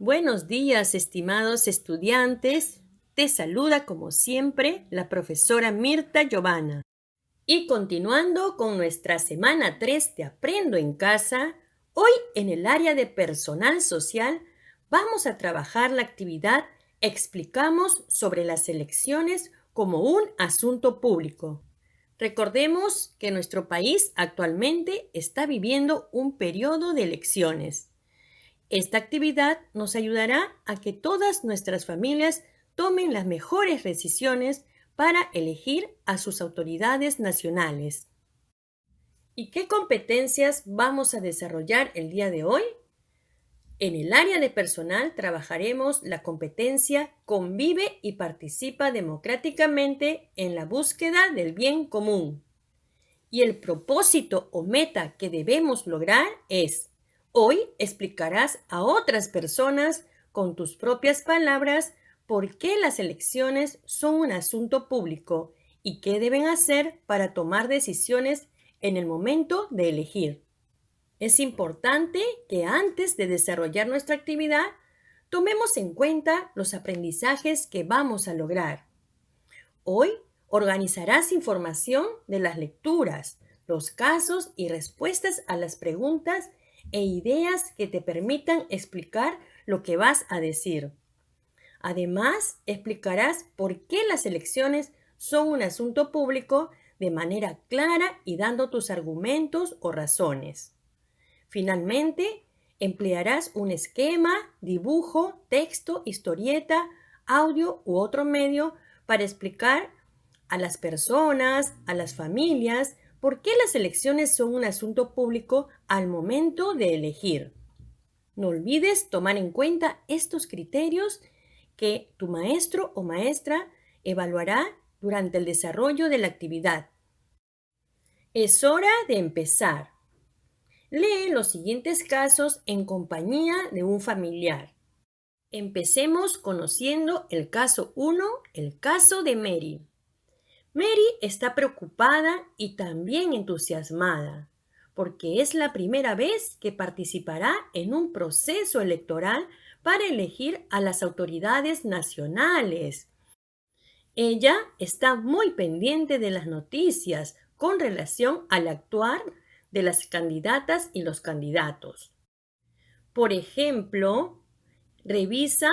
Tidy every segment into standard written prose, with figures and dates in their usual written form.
Buenos días, estimados estudiantes. Te saluda como siempre la profesora Mirta Giovanna. Y continuando con nuestra semana 3 de Aprendo en Casa, hoy en el área de personal social vamos a trabajar la actividad Explicamos sobre las elecciones como un asunto público. Recordemos que nuestro país actualmente está viviendo un periodo de elecciones. Esta actividad nos ayudará a que todas nuestras familias tomen las mejores decisiones para elegir a sus autoridades nacionales. ¿Y qué competencias vamos a desarrollar el día de hoy? En el área de personal trabajaremos la competencia Convive y participa democráticamente en la búsqueda del bien común. Y el propósito o meta que debemos lograr es: hoy explicarás a otras personas con tus propias palabras por qué las elecciones son un asunto público y qué deben hacer para tomar decisiones en el momento de elegir. Es importante que antes de desarrollar nuestra actividad tomemos en cuenta los aprendizajes que vamos a lograr. Hoy organizarás información de las lecturas, los casos y respuestas a las preguntas e ideas que te permitan explicar lo que vas a decir. Además, explicarás por qué las elecciones son un asunto público de manera clara y dando tus argumentos o razones. Finalmente, emplearás un esquema, dibujo, texto, historieta, audio u otro medio para explicar a las personas, a las familias, por qué las elecciones son un asunto público al momento de elegir. No olvides tomar en cuenta estos criterios que tu maestro o maestra evaluará durante el desarrollo de la actividad. Es hora de empezar. Lee los siguientes casos en compañía de un familiar. Empecemos conociendo el caso 1, el caso de Mary. Mary está preocupada y también entusiasmada, porque es la primera vez que participará en un proceso electoral para elegir a las autoridades nacionales. Ella está muy pendiente de las noticias con relación al actuar de las candidatas y los candidatos. Por ejemplo, revisa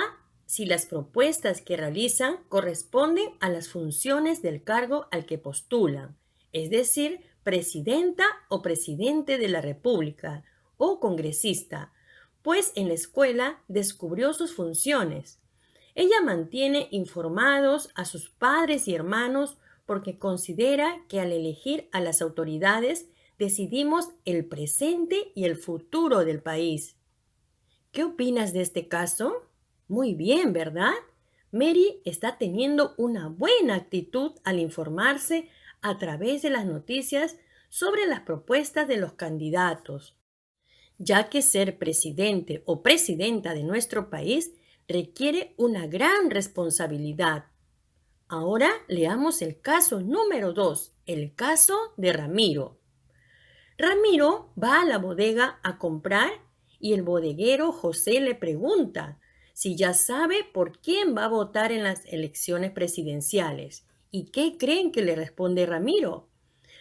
si las propuestas que realizan corresponden a las funciones del cargo al que postulan, es decir, presidenta o presidente de la República o congresista, pues en la escuela descubrió sus funciones. Ella mantiene informados a sus padres y hermanos porque considera que al elegir a las autoridades decidimos el presente y el futuro del país. ¿Qué opinas de este caso? Muy bien, ¿verdad? Mary está teniendo una buena actitud al informarse a través de las noticias sobre las propuestas de los candidatos, ya que ser presidente o presidenta de nuestro país requiere una gran responsabilidad. Ahora leamos el caso número 2, el caso de Ramiro. Ramiro va a la bodega a comprar y el bodeguero José le pregunta si ya sabe por quién va a votar en las elecciones presidenciales. ¿Y qué creen que le responde Ramiro?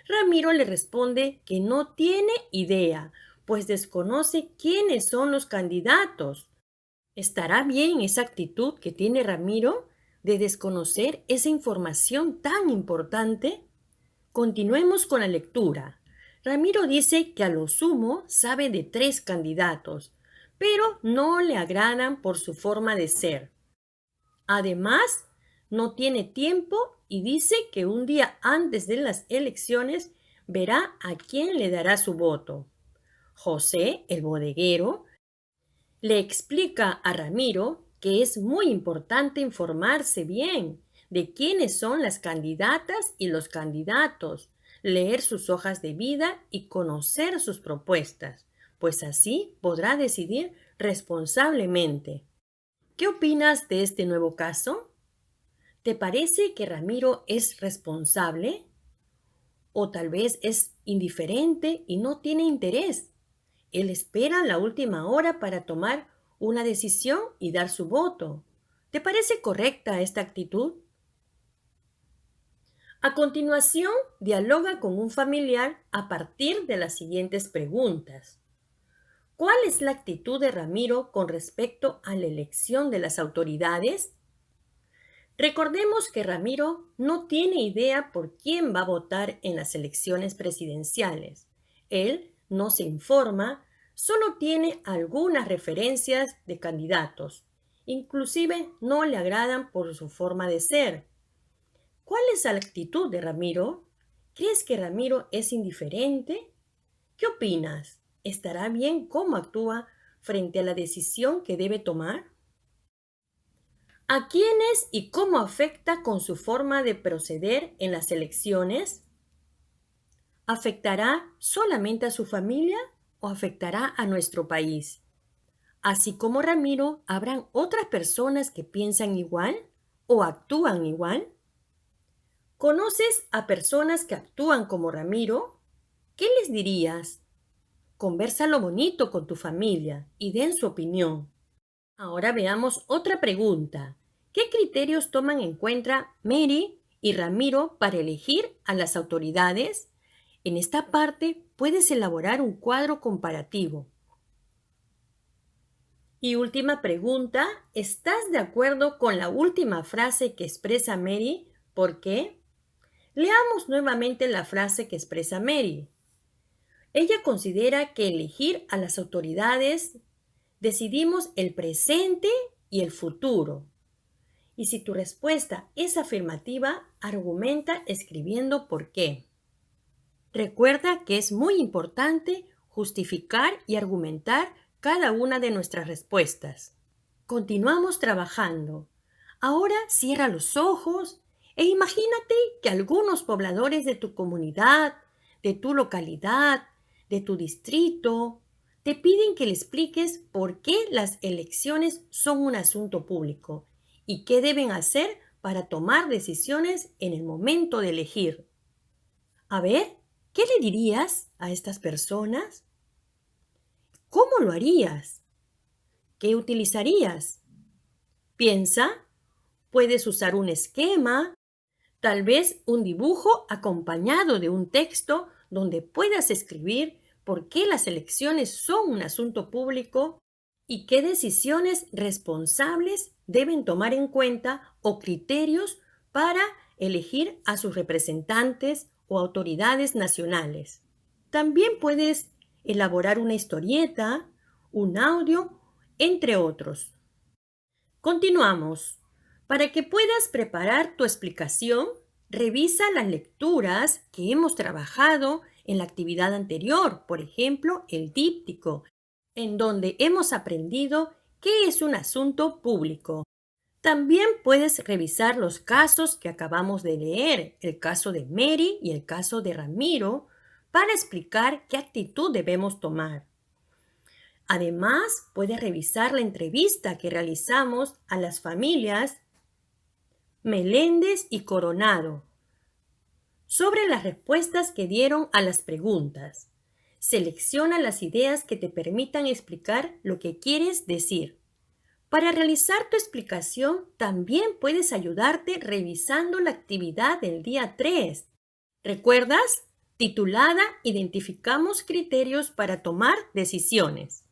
Ramiro le responde que no tiene idea, pues desconoce quiénes son los candidatos. ¿Estará bien esa actitud que tiene Ramiro de desconocer esa información tan importante? Continuemos con la lectura. Ramiro dice que a lo sumo sabe de 3 candidatos, pero no le agradan por su forma de ser. Además, no tiene tiempo y dice que un día antes de las elecciones verá a quién le dará su voto. José, el bodeguero, le explica a Ramiro que es muy importante informarse bien de quiénes son las candidatas y los candidatos, leer sus hojas de vida y conocer sus propuestas, pues así podrá decidir responsablemente. ¿Qué opinas de este nuevo caso? ¿Te parece que Ramiro es responsable? ¿O tal vez es indiferente y no tiene interés? Él espera la última hora para tomar una decisión y dar su voto. ¿Te parece correcta esta actitud? A continuación, dialoga con un familiar a partir de las siguientes preguntas. ¿Cuál es la actitud de Ramiro con respecto a la elección de las autoridades? Recordemos que Ramiro no tiene idea por quién va a votar en las elecciones presidenciales. Él no se informa, solo tiene algunas referencias de candidatos. Inclusive no le agradan por su forma de ser. ¿Cuál es la actitud de Ramiro? ¿Crees que Ramiro es indiferente? ¿Qué opinas? ¿Estará bien cómo actúa frente a la decisión que debe tomar? ¿A quiénes y cómo afecta con su forma de proceder en las elecciones? ¿Afectará solamente a su familia o afectará a nuestro país? Así como Ramiro, ¿habrán otras personas que piensan igual o actúan igual? ¿Conoces a personas que actúan como Ramiro? ¿Qué les dirías? Convérsalo bonito con tu familia y den su opinión. Ahora veamos otra pregunta. ¿Qué criterios toman en cuenta Mary y Ramiro para elegir a las autoridades? En esta parte puedes elaborar un cuadro comparativo. Y última pregunta, ¿estás de acuerdo con la última frase que expresa Mary? ¿Por qué? Leamos nuevamente la frase que expresa Mary. Ella considera que elegir a las autoridades decidimos el presente y el futuro. Y si tu respuesta es afirmativa, argumenta escribiendo por qué. Recuerda que es muy importante justificar y argumentar cada una de nuestras respuestas. Continuamos trabajando. Ahora cierra los ojos e imagínate que algunos pobladores de tu comunidad, de tu localidad, de tu distrito, te piden que le expliques por qué las elecciones son un asunto público y qué deben hacer para tomar decisiones en el momento de elegir. A ver, ¿qué le dirías a estas personas? ¿Cómo lo harías? ¿Qué utilizarías? Piensa, puedes usar un esquema, tal vez un dibujo acompañado de un texto donde puedas escribir por qué las elecciones son un asunto público y qué decisiones responsables deben tomar en cuenta o criterios para elegir a sus representantes o autoridades nacionales. También puedes elaborar una historieta, un audio, entre otros. Continuamos. Para que puedas preparar tu explicación, revisa las lecturas que hemos trabajado en la actividad anterior, por ejemplo, el díptico, en donde hemos aprendido qué es un asunto público. También puedes revisar los casos que acabamos de leer, el caso de Mary y el caso de Ramiro, para explicar qué actitud debemos tomar. Además, puedes revisar la entrevista que realizamos a las familias Meléndez y Coronado sobre las respuestas que dieron a las preguntas. Selecciona las ideas que te permitan explicar lo que quieres decir. Para realizar tu explicación, también puedes ayudarte revisando la actividad del día 3. ¿Recuerdas? Titulada Identificamos criterios para tomar decisiones.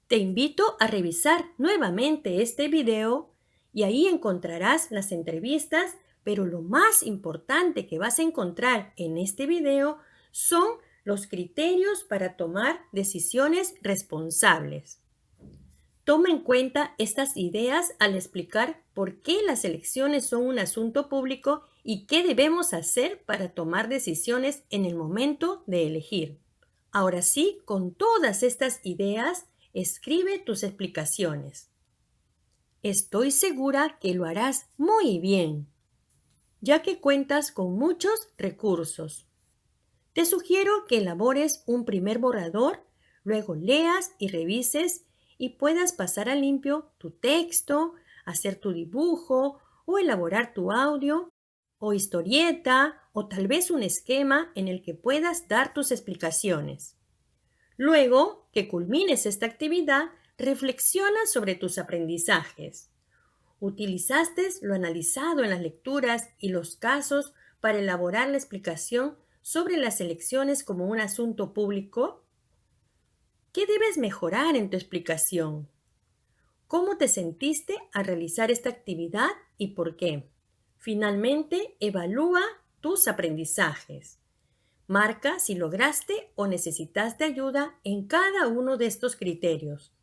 Te invito a revisar nuevamente este video y ahí encontrarás las entrevistas, pero lo más importante que vas a encontrar en este video son los criterios para tomar decisiones responsables. Toma en cuenta estas ideas al explicar por qué las elecciones son un asunto público y qué debemos hacer para tomar decisiones en el momento de elegir. Ahora sí, con todas estas ideas, escribe tus explicaciones. Estoy segura que lo harás muy bien, ya que cuentas con muchos recursos. Te sugiero que elabores un primer borrador, luego leas y revises y puedas pasar a limpio tu texto, hacer tu dibujo o elaborar tu audio o historieta o tal vez un esquema en el que puedas dar tus explicaciones. Luego que culmines esta actividad, Reflexiona sobre tus aprendizajes. ¿Utilizaste lo analizado en las lecturas y los casos para elaborar la explicación sobre las elecciones como un asunto público? ¿Qué debes mejorar en tu explicación? ¿Cómo te sentiste al realizar esta actividad y por qué? Finalmente, evalúa tus aprendizajes. Marca si lograste o necesitaste ayuda en cada uno de estos criterios.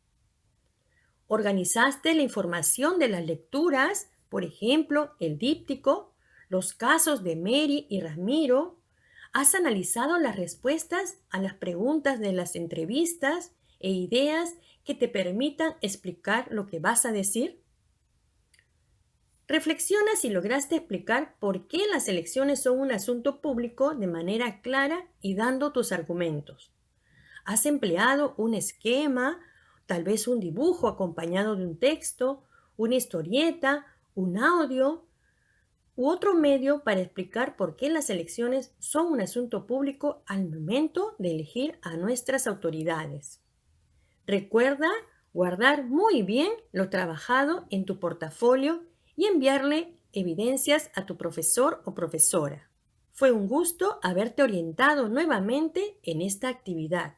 ¿Organizaste la información de las lecturas, por ejemplo, el díptico, los casos de Mary y Ramiro? ¿Has analizado las respuestas a las preguntas de las entrevistas e ideas que te permitan explicar lo que vas a decir? Reflexiona si lograste explicar por qué las elecciones son un asunto público de manera clara y dando tus argumentos. ¿Has empleado un esquema, tal vez un dibujo acompañado de un texto, una historieta, un audio u otro medio para explicar por qué las elecciones son un asunto público al momento de elegir a nuestras autoridades? Recuerda guardar muy bien lo trabajado en tu portafolio y enviarle evidencias a tu profesor o profesora. Fue un gusto haberte orientado nuevamente en esta actividad.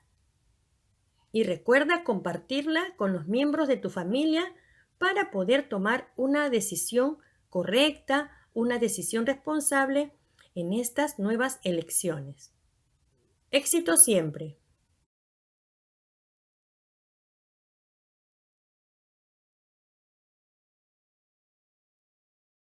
Y recuerda compartirla con los miembros de tu familia para poder tomar una decisión correcta, una decisión responsable en estas nuevas elecciones. Éxito siempre.